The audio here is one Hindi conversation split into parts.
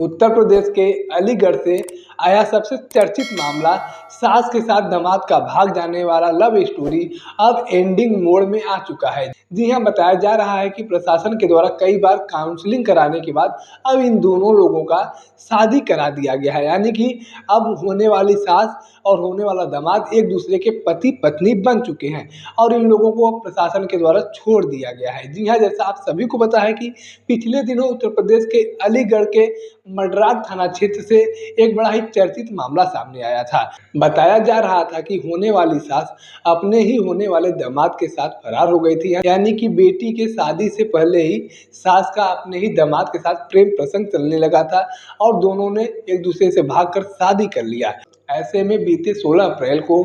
उत्तर प्रदेश के अलीगढ़ से आया सबसे चर्चित मामला, सास के साथ दामाद का भाग जाने वाला लव स्टोरी अब एंडिंग मोड में आ चुका है। जी हां, बताया जा रहा है कि प्रशासन के द्वारा कई बार काउंसलिंग कराने के बाद अब इन दोनों लोगों का शादी करा दिया गया है। यानी कि अब होने वाली सास और होने वाला दामाद एक दूसरे के पति पत्नी बन चुके हैं और इन लोगों को अब प्रशासन के द्वारा छोड़ दिया गया है। जी हां, जैसा आप सभी को पता है कि पिछले दिनों उत्तर प्रदेश के अलीगढ़ के मडराग थाना क्षेत्र से एक बड़ा ही चर्चित मामला सामने आया था। बताया जा रहा था कि होने वाली सास अपने ही होने वाले दामाद के साथ फरार हो गई थी। यानी कि बेटी के शादी से पहले ही सास का अपने ही दामाद के साथ प्रेम प्रसंग चलने लगा था और दोनों ने एक दूसरे से भागकर शादी कर लिया। ऐसे में बीते 16 अप्रैल को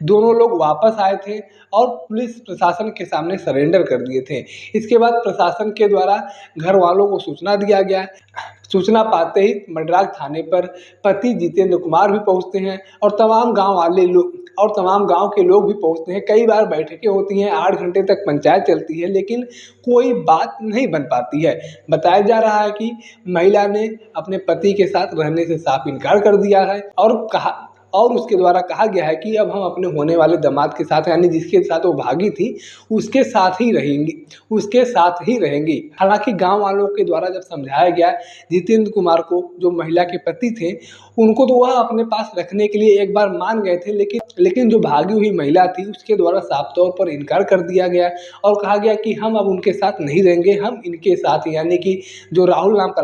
दोनों लोग वापस आए थे और पुलिस प्रशासन के सामने सरेंडर कर दिए थे। इसके बाद प्रशासन के द्वारा घर वालों को सूचना दिया गया। सूचना पाते ही मडराग थाने पर पति जितेंद्र कुमार भी पहुंचते हैं और तमाम गांव के लोग भी पहुंचते हैं। कई बार बैठकें होती हैं, 8 घंटे तक पंचायत चलती है, लेकिन कोई बात नहीं बन पाती है। बताया जा रहा है कि महिला ने अपने पति के साथ रहने से साफ इनकार कर दिया है और उसके द्वारा कहा गया है कि अब हम अपने होने वाले दामाद के साथ, यानी जिसके साथ वो भागी थी, उसके साथ ही रहेंगी। हालांकि गांव वालों के द्वारा जब समझाया गया जितेंद्र कुमार को, जो महिला के पति थे, उनको तो वह अपने पास रखने के लिए एक बार मान गए थे, लेकिन जो भागी हुई महिला थी उसके द्वारा साफ तौर पर इनकार कर दिया गया और कहा गया कि हम अब उनके साथ नहीं रहेंगे, हम इनके साथ, यानी कि जो राहुल नाम का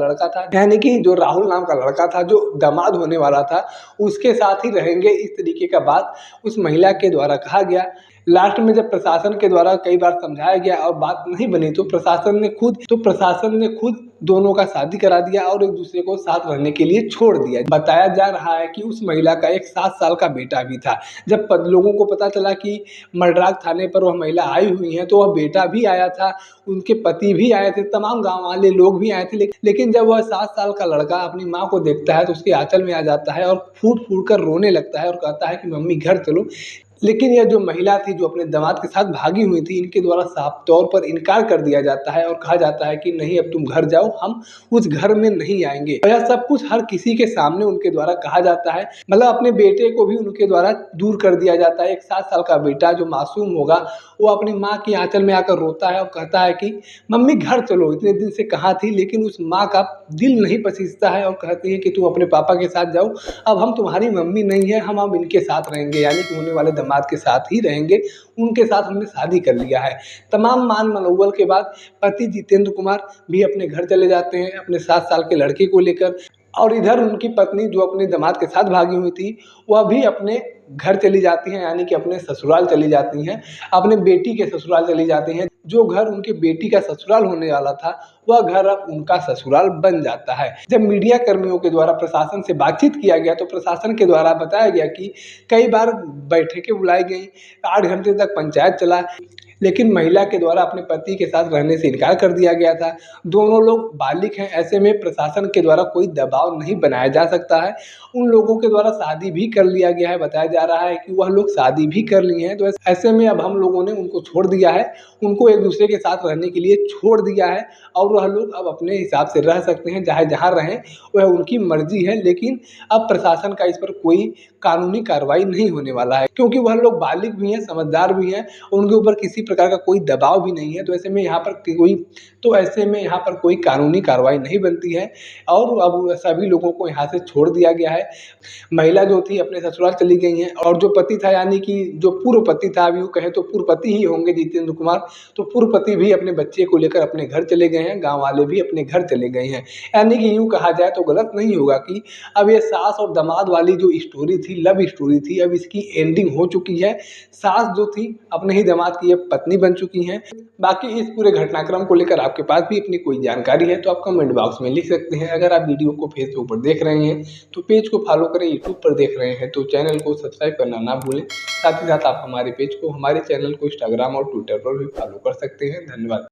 लड़का था, जो दामाद होने वाला था, उसके साथ ही रहेंगे। इस तरीके का बात उस महिला के द्वारा कहा गया। लास्ट में जब प्रशासन के द्वारा कई बार समझाया गया और बात नहीं बनी तो प्रशासन ने खुद दोनों का शादी करा दिया और एक दूसरे को साथ रहने के लिए छोड़ दिया। बताया जा रहा है कि उस महिला का एक 7 साल का बेटा भी था। जब लोगों को पता चला कि मडराग थाने पर वह महिला आई हुई है तो वह बेटा भी आया था, उनके पति भी आए थे, तमाम गाँव वाले लोग भी आए थे। लेकिन जब वह 7 साल का लड़का अपनी माँ को देखता है तो उसके आंचल में आ जाता है और फूट फूट कर रोने लगता है और कहता है कि मम्मी घर चलो। लेकिन यह जो महिला थी, जो अपने दामाद के साथ भागी हुई थी, इनके द्वारा साफ तौर पर इनकार कर दिया जाता है और कहा जाता है कि नहीं, अब तुम घर जाओ, हम उस घर में नहीं आएंगे। यह सब कुछ हर किसी के सामने उनके द्वारा कहा जाता है। मतलब अपने बेटे को भी उनके द्वारा दूर कर दिया जाता है। एक 7 साल का बेटा जो मासूम होगा, वो अपनी माँ के आंचल में आकर रोता है और कहता है कि मम्मी घर चलो, इतने दिन से कहाँ थी। लेकिन उस माँ का दिल नहीं पसीजता है और कहती है कि तुम अपने पापा के साथ जाओ, अब हम तुम्हारी मम्मी नहीं है, हम अब इनके साथ रहेंगे, यानी कि होने वाले दामाद के साथ ही रहेंगे, उनके साथ हमने शादी कर लिया है। तमाम मान मनौवल के बाद पति जितेंद्र कुमार भी अपने घर चले जाते हैं अपने 7 साल के लड़के को लेकर, और इधर उनकी पत्नी जो अपने दामाद के साथ भागी हुई थी वह भी अपने घर चली जाती हैं, यानी कि अपने ससुराल चली जाती हैं, अपने बेटी के ससुराल चली जाती हैं। जो घर उनके बेटी का ससुराल होने वाला था वह घर अब उनका ससुराल बन जाता है। जब मीडिया कर्मियों के द्वारा प्रशासन से बातचीत किया गया तो प्रशासन के द्वारा बताया गया कि कई बार बैठकें बुलाई गई, 8 घंटे तक पंचायत चला, लेकिन महिला के द्वारा अपने पति के साथ रहने से इनकार कर दिया गया था। दोनों लोग बालिग हैं, ऐसे में प्रशासन के द्वारा कोई दबाव नहीं बनाया जा सकता है। उन लोगों के द्वारा शादी भी कर लिया गया है। बताया जा रहा है कि वह लोग शादी भी कर लिए हैं। तो ऐसे में अब हम लोगों ने उनको छोड़ दिया है, उनको एक दूसरे के साथ रहने के लिए छोड़ दिया है और वह लोग अब अपने हिसाब से रह सकते हैं, चाहे जहाँ रहें, वह उनकी मर्जी है। लेकिन अब प्रशासन का इस पर कोई कानूनी कार्रवाई नहीं होने वाला है, क्योंकि वह लोग बालिग भी हैं, समझदार भी हैं, उनके ऊपर किसी प्रकार का कोई दबाव भी नहीं है। तो ऐसे में यहाँ पर कोई कानूनी कार्रवाई नहीं बनती है और अब सभी लोगों को यहाँ से छोड़ दिया गया है। महिला जो थी अपने ससुराल चली गई हैं और जो पति था, यानी कि जो पूर्व पति था, अभी वो कहे तो पूर्व पति ही होंगे जितेंद्र कुमार, तो पूर्व पति भी अपने बच्चे को लेकर अपने घर चले गए हैं, गाँव वाले भी अपने घर चले गए हैं। यानी कि यूँ कहा जाए तो गलत नहीं होगा कि अब ये सास और दामाद वाली जो स्टोरी थी, लव स्टोरी थी, अब इसकी एंडिंग हो चुकी है। सास जो थी अपने ही दामाद की अब पत्नी बन चुकी हैं। बाकी इस पूरे घटनाक्रम को लेकर आपके पास भी अपनी कोई जानकारी है तो आप कमेंट बॉक्स में लिख सकते हैं। अगर आप वीडियो को फेसबुक पर देख रहे हैं तो पेज को फॉलो करें, यूट्यूब पर देख रहे हैं तो चैनल को सब्सक्राइब करना ना भूलें। साथ ही साथ आप हमारे पेज को, हमारे चैनल को इंस्टाग्राम और ट्विटर पर भी फॉलो कर सकते हैं। धन्यवाद।